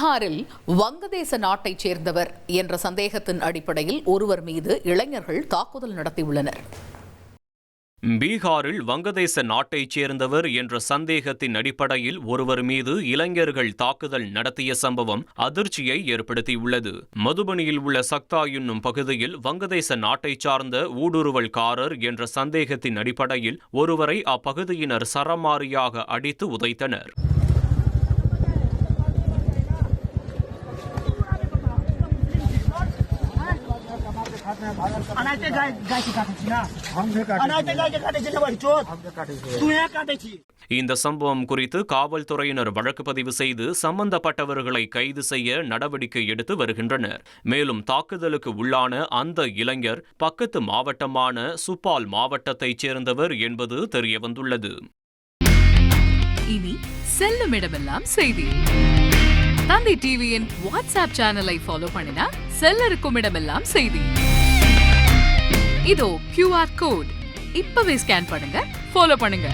பீகாரில் வங்கதேச நாட்டைச் சேர்ந்தவர் என்ற சந்தேகத்தின் அடிப்படையில் ஒருவர் மீது இளைஞர்கள் தாக்குதல் நடத்தியுள்ளனர். பீகாரில் வங்கதேச நாட்டைச் சேர்ந்தவர் என்ற சந்தேகத்தின் அடிப்படையில் ஒருவர் மீது இளைஞர்கள் தாக்குதல் நடத்திய சம்பவம் அதிர்ச்சியை ஏற்படுத்தியுள்ளது. மதுபனியில் உள்ள சக்தா என்னும் பகுதியில் வங்கதேச நாட்டைச் சார்ந்த ஊடுருவல்காரர் என்ற சந்தேகத்தின் அடிப்படையில் ஒருவரை அப்பகுதியினர் சரமாரியாக அடித்து உதைத்தனர். இந்த சம்பவம் குறித்து காவல்துறையினர் வழக்கு பதிவு செய்து சம்பந்தப்பட்டவர்களை கைது செய்ய நடவடிக்கை எடுத்து வருகின்றனர். மேலும் தாக்குதலுக்கு உள்ளான அந்த இளைஞர் பக்கத்து மாவட்டமான சுப்பால் மாவட்டத்தைச் சேர்ந்தவர் என்பது தெரியவந்துள்ளது. இனி செல்லும் இடமெல்லாம் செய்தி. தந்தி டிவியின் வாட்ஸ்அப் சேனலை ஃபாலோ பண்ணினா செல்ல இருக்கும் இடமெல்லாம் செய்தி. இதோ QR கோட் இப்பவே ஸ்கேன் பண்ணுங்க, ஃபாலோ பண்ணுங்க.